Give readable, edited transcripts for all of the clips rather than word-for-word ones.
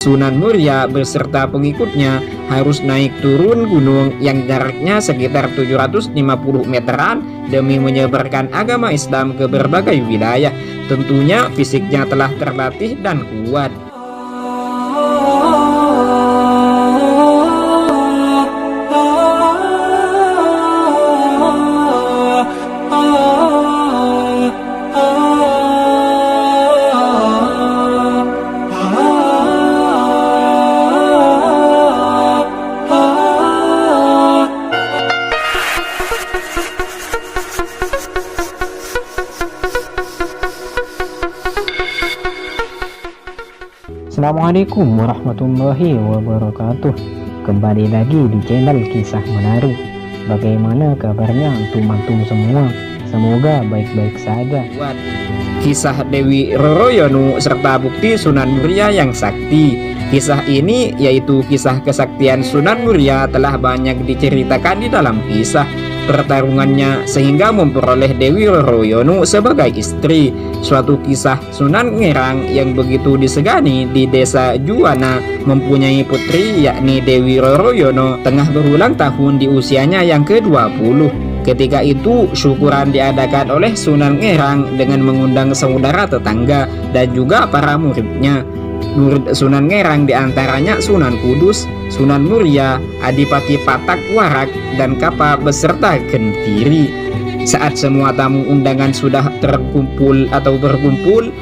Sunan Muria beserta pengikutnya harus naik turun gunung yang jaraknya sekitar 750 meteran demi menyebarkan agama Islam ke berbagai wilayah. Tentunya fisiknya telah terlatih dan kuat. Assalamualaikum warahmatullahi wabarakatuh. Kembali lagi di channel Kisah Menarik. Bagaimana kabarnya antum-antum semua? Semoga baik-baik saja. Kisah Dewi Roroyono serta bukti Sunan Muria yang sakti. Kisah ini yaitu kisah kesaktian Sunan Muria telah banyak diceritakan di dalam kisah pertarungannya sehingga memperoleh Dewi Roroyono sebagai istri. Suatu kisah Sunan Ngerang yang begitu disegani di desa Juwana mempunyai putri yakni Dewi Roroyono tengah berulang tahun di usianya yang ke-20. Ketika itu syukuran diadakan oleh Sunan Ngerang dengan mengundang saudara tetangga dan juga para muridnya. Murid Sunan Ngerang diantaranya Sunan Kudus, Sunan Muria, Adipati Patak Warak, dan Kapa beserta Gentiri. Saat semua tamu undangan sudah berkumpul,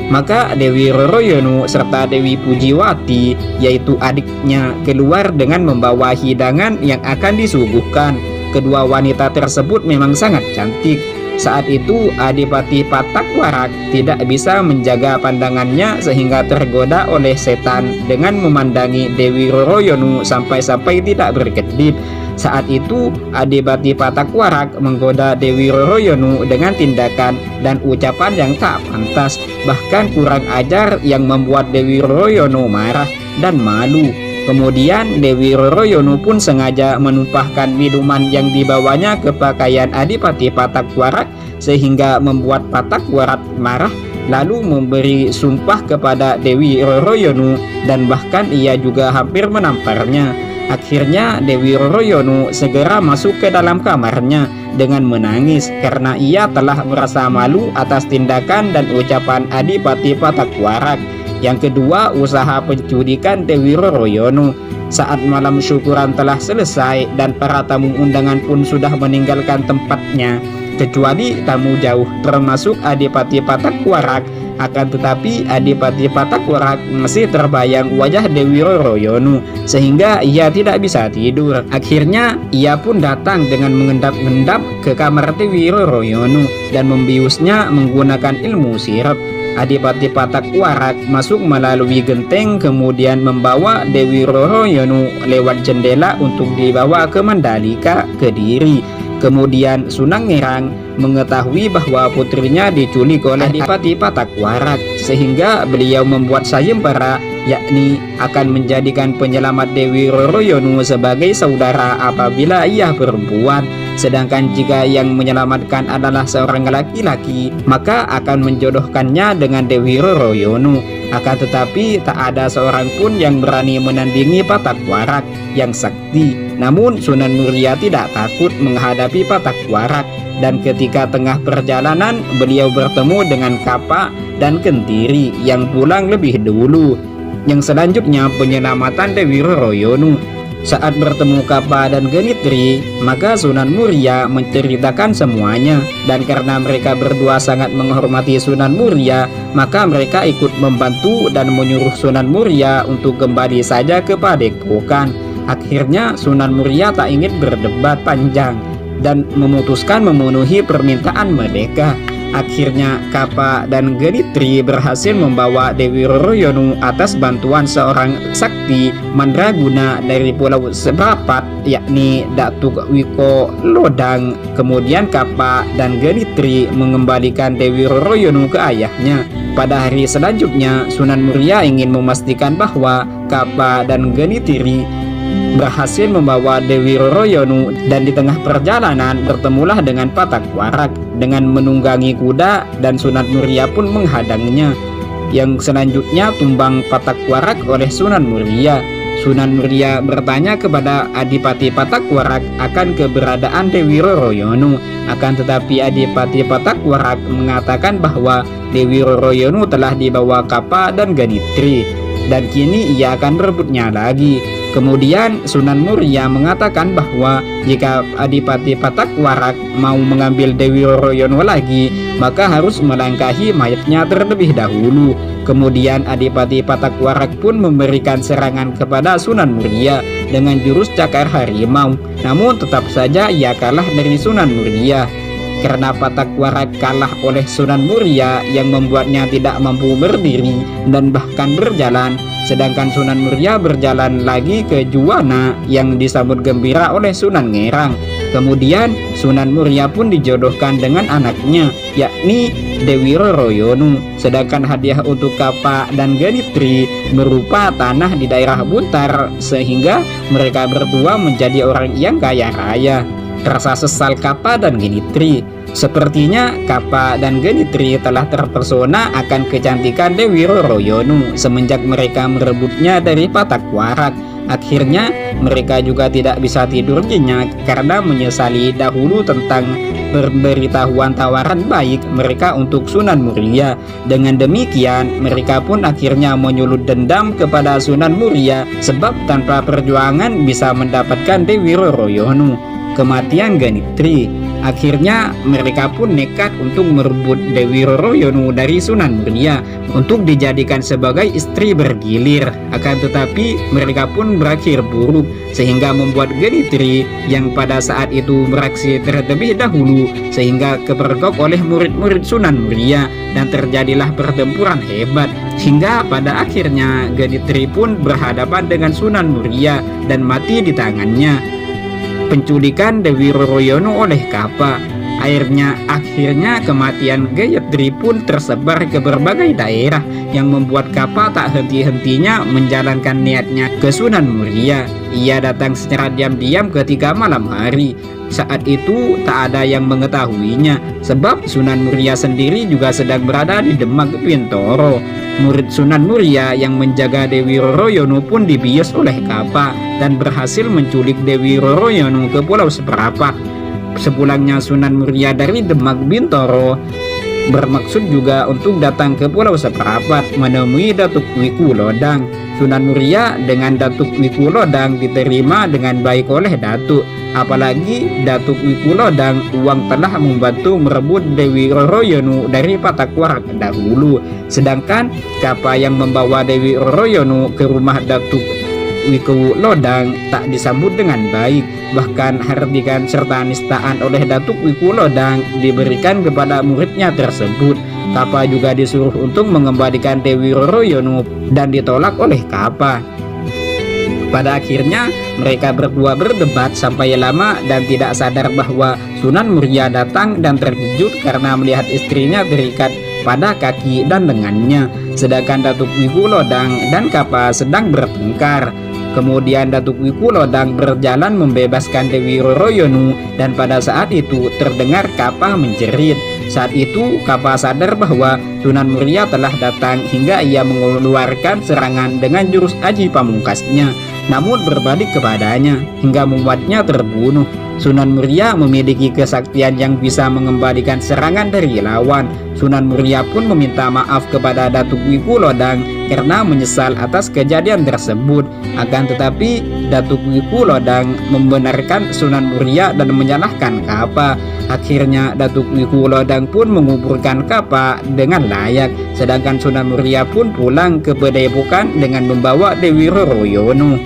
maka Dewi Roroyono serta Dewi Pujiwati, yaitu adiknya, keluar dengan membawa hidangan yang akan disuguhkan. Kedua wanita tersebut memang sangat cantik. Saat itu Adipati Patak Warak tidak bisa menjaga pandangannya sehingga tergoda oleh setan dengan memandangi Dewi Roroyono sampai-sampai tidak berkedip. Saat itu Adipati Patak Warak menggoda Dewi Roroyono dengan tindakan dan ucapan yang tak pantas, bahkan kurang ajar yang membuat Dewi Roroyono marah dan malu. Kemudian Dewi Roroyono pun sengaja menumpahkan minuman yang dibawanya ke pakaian Adipati Patak Warak sehingga membuat Patak Warak marah, lalu memberi sumpah kepada Dewi Roroyono dan bahkan ia juga hampir menamparnya. Akhirnya Dewi Roroyono segera masuk ke dalam kamarnya dengan menangis karena ia telah merasa malu atas tindakan dan ucapan Adipati Patak Warak. Yang kedua, usaha penculikan Dewi Roroyono. Saat malam syukuran telah selesai dan para tamu undangan pun sudah meninggalkan tempatnya, kecuali tamu jauh termasuk Adipati Patak Warak. Akan tetapi Adipati Patak Warak masih terbayang wajah Dewi Roroyono sehingga ia tidak bisa tidur. Akhirnya ia pun datang dengan mengendap-endap ke kamar Dewi Roroyono dan membiusnya menggunakan ilmu sihir. Adipati Patak Warak masuk melalui genteng kemudian membawa Dewi Roroyono lewat jendela untuk dibawa ke Mandalika, Kediri. Kemudian Sunan Ngerang mengetahui bahwa putrinya diculik oleh Adipati Patak Warak sehingga beliau membuat sayembara, yakni akan menjadikan penyelamat Dewi Roroyono sebagai saudara apabila ia perempuan. Sedangkan jika yang menyelamatkan adalah seorang laki-laki, maka akan menjodohkannya dengan Dewi Roroyono. Akan tetapi tak ada seorang pun yang berani menandingi Patak Warak yang sakti. Namun Sunan Muria tidak takut menghadapi Patak Warak, dan ketika tengah perjalanan beliau bertemu dengan Kapa dan Gentiri yang pulang lebih dulu. Yang selanjutnya penyelamatan Dewi Roroyono. Saat bertemu Kapa dan Gentiri, maka Sunan Muria menceritakan semuanya, dan karena mereka berdua sangat menghormati Sunan Muria, maka mereka ikut membantu dan menyuruh Sunan Muria untuk kembali saja ke Padepokan. Akhirnya Sunan Muria tak ingin berdebat panjang dan memutuskan memenuhi permintaan mereka. Akhirnya Kapa dan Gentiri berhasil membawa Dewi Roroyono atas bantuan seorang sakti mandraguna dari Pulau Sebapat, yakni Datuk Wiko Lodang. Kemudian Kapa dan Gentiri mengembalikan Dewi Roroyono ke ayahnya. Pada hari selanjutnya Sunan Muria ingin memastikan bahwa Kapa dan Gentiri berhasil membawa Dewi Roroyono, dan di tengah perjalanan bertemulah dengan Patak Warak dengan menunggangi kuda, dan Sunan Muria pun menghadangnya. yang selanjutnya tumbang Patak Warak oleh Sunan Muria. Sunan Muria bertanya kepada Adipati Patak Warak akan keberadaan Dewi Roroyono. Akan tetapi Adipati Patak Warak mengatakan bahwa Dewi Roroyono telah dibawa Kapa dan Ganitri, dan kini ia akan merebutnya lagi. Kemudian Sunan Muria mengatakan bahwa jika Adipati Patak Warak mau mengambil Dewi Roroyono lagi, maka harus melangkahi mayatnya terlebih dahulu. Kemudian Adipati Patak Warak pun memberikan serangan kepada Sunan Muria dengan jurus cakar harimau. Namun tetap saja ia kalah dari Sunan Muria. Karena Patak Warak kalah oleh Sunan Muria yang membuatnya tidak mampu berdiri dan bahkan berjalan, sedangkan Sunan Muria berjalan lagi ke Juwana yang disambut gembira oleh Sunan Ngerang. Kemudian Sunan Muria pun dijodohkan dengan anaknya, yakni Dewi Roroyono. Sedangkan hadiah untuk Kapa dan Ganitri berupa tanah di daerah Buntar, sehingga mereka berdua menjadi orang yang kaya raya. Rasa sesal Kapa dan Ganitri. Sepertinya Kapa dan Ganitri telah terpesona akan kecantikan Dewi Roroyono semenjak mereka merebutnya dari Patak Warak. Akhirnya mereka juga tidak bisa tidur nyenyak karena menyesali dahulu tentang pemberitahuan tawaran baik mereka untuk Sunan Muria. Dengan demikian mereka pun akhirnya menyulut dendam kepada Sunan Muria sebab tanpa perjuangan bisa mendapatkan Dewi Roroyono. Kematian Ganitri, akhirnya mereka pun nekat untuk merebut Dewi Roroyono dari Sunan Muria untuk dijadikan sebagai istri bergilir. Akan tetapi mereka pun berakhir buruk, sehingga membuat Ganitri yang pada saat itu beraksi terlebih dahulu sehingga kepergok oleh murid-murid Sunan Muria, dan terjadilah pertempuran hebat hingga pada akhirnya Ganitri pun berhadapan dengan Sunan Muria dan mati di tangannya. Penculikan Dewi Roroyono oleh Kapa. Akhirnya kematian Gayatri pun tersebar ke berbagai daerah yang membuat Kapa tak henti-hentinya menjalankan niatnya ke Sunan Muria. Ia datang secara diam-diam ketika malam hari. Saat itu tak ada yang mengetahuinya sebab Sunan Muria sendiri juga sedang berada di Demak Bintoro. Murid Sunan Muria yang menjaga Dewi Roroyono pun dibius oleh Kapa dan berhasil menculik Dewi Roroyono ke Pulau Seperapat. Sepulangnya Sunan Muria dari Demak Bintoro bermaksud juga untuk datang ke Pulau Seperapat menemui Datuk Wiku Lodang. Sunan Muria dengan Datuk Wiku Lodang diterima dengan baik oleh Datuk. Apalagi Datuk Wiku Lodang uang telah membantu merebut Dewi Roroyono dari Patak Warak dahulu. Sedangkan Kapa yang membawa Dewi Roroyono ke rumah Datuk Wiku Lodang tak disambut dengan baik. Bahkan hardikan serta nistaan oleh Datuk Wiku Lodang diberikan kepada muridnya tersebut. Kapa juga disuruh untuk mengembalikan Dewi Roroyono dan ditolak oleh Kapa. Pada akhirnya mereka berdua berdebat sampai lama dan tidak sadar bahwa Sunan Muria datang dan terkejut karena melihat istrinya terikat pada kaki dan lengannya, sedangkan Datuk Wiku Lodang dan Kapa sedang bertengkar. Kemudian Datuk Wiku Lodang berjalan membebaskan Dewi Roroyono dan pada saat itu terdengar Kapa menjerit. Saat itu Kapa sadar bahwa Sunan Muria telah datang hingga ia mengeluarkan serangan dengan jurus aji pamungkasnya, namun berbalik kepadanya hingga membuatnya terbunuh. Sunan Muria memiliki kesaktian yang bisa mengembalikan serangan dari lawan. Sunan Muria pun meminta maaf kepada Datuk Wiku Lodang karena menyesal atas kejadian tersebut. Akan tetapi Datuk Wiku Lodang membenarkan Sunan Muria dan menyalahkan Kapa. Akhirnya Datuk Wiku Lodang pun menguburkan Kapa dengan layak, sedangkan Sunan Muria pun pulang ke Padepokan dengan membawa Dewi Roroyono.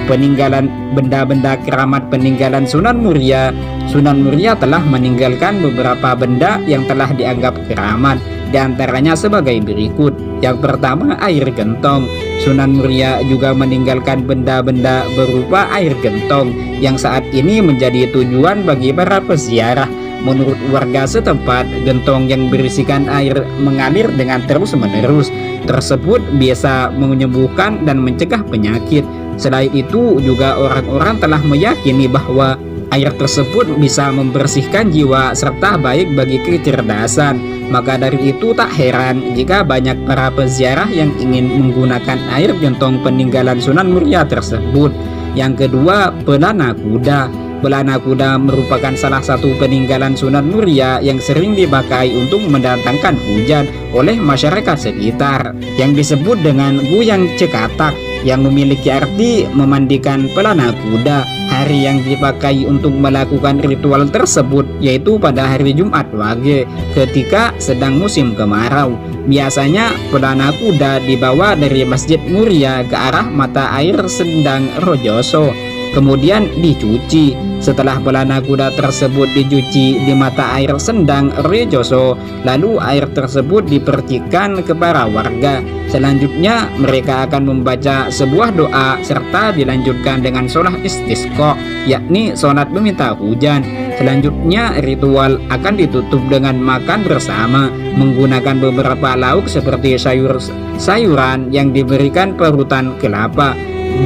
Peninggalan benda-benda keramat peninggalan Sunan Muria. Sunan Muria telah meninggalkan beberapa benda yang telah dianggap keramat, di antaranya sebagai berikut. Yang pertama, air gentong. Sunan Muria juga meninggalkan benda-benda berupa air gentong yang saat ini menjadi tujuan bagi para peziarah. Menurut warga setempat, gentong yang berisikan air mengalir dengan terus-menerus tersebut bisa menyembuhkan dan mencegah penyakit. Selain itu juga orang-orang telah meyakini bahwa air tersebut bisa membersihkan jiwa serta baik bagi kecerdasan. Maka dari itu tak heran jika banyak para peziarah yang ingin menggunakan air gentong peninggalan Sunan Muria tersebut. Yang kedua, pelana kuda. Pelana kuda merupakan salah satu peninggalan Sunan Muria yang sering dipakai untuk mendatangkan hujan oleh masyarakat sekitar, yang disebut dengan Guyang Cekatak, yang memiliki arti memandikan pelana kuda. Hari yang dipakai untuk melakukan ritual tersebut yaitu pada hari Jumat Wage ketika sedang musim kemarau. Biasanya pelana kuda dibawa dari Masjid Muria ke arah mata air Sendang Rojoso, kemudian dicuci. Setelah pelana kuda tersebut dicuci di mata air Sendang Rojoso, lalu air tersebut dipercikan ke para warga. Selanjutnya mereka akan membaca sebuah doa serta dilanjutkan dengan sholat istisqa, yakni sholat meminta hujan. Selanjutnya ritual akan ditutup dengan makan bersama menggunakan beberapa lauk seperti sayuran yang diberikan parutan kelapa,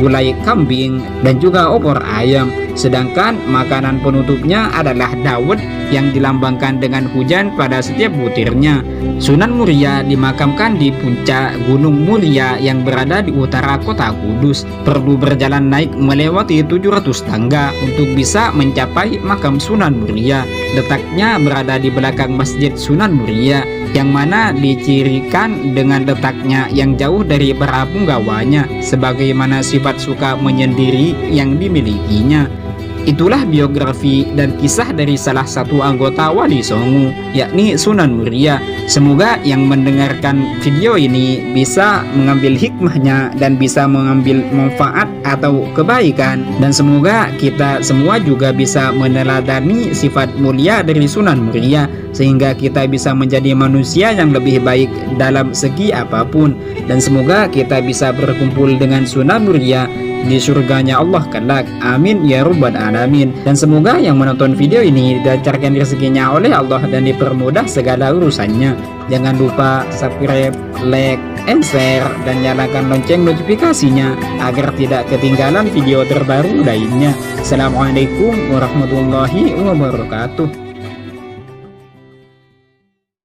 gulai kambing, dan juga opor ayam. Sedangkan makanan penutupnya adalah dawet yang dilambangkan dengan hujan pada setiap butirnya. Sunan Muria dimakamkan di puncak Gunung Muria yang berada di utara kota Kudus. Perlu berjalan naik melewati 700 tangga untuk bisa mencapai makam Sunan Muria. Letaknya berada di belakang Masjid Sunan Muria, yang mana dicirikan dengan letaknya yang jauh dari para penggawanya, sebagaimana sifat suka menyendiri yang dimilikinya. Itulah biografi dan kisah dari salah satu anggota Wali Songo, yakni Sunan Muria. Semoga yang mendengarkan video ini bisa mengambil hikmahnya dan bisa mengambil manfaat atau kebaikan. Dan semoga kita semua juga bisa meneladani sifat mulia dari Sunan Muria, sehingga kita bisa menjadi manusia yang lebih baik dalam segi apapun. Dan semoga kita bisa berkumpul dengan Sunan Muria di surganya Allah kelak. Amin ya rabbal alamin. Dan semoga yang menonton video ini dilancarkan rezekinya oleh Allah dan dipermudah segala urusannya. Jangan lupa subscribe, like, and share, dan nyalakan lonceng notifikasinya agar tidak ketinggalan video terbaru lainnya. Assalamualaikum warahmatullahi wabarakatuh.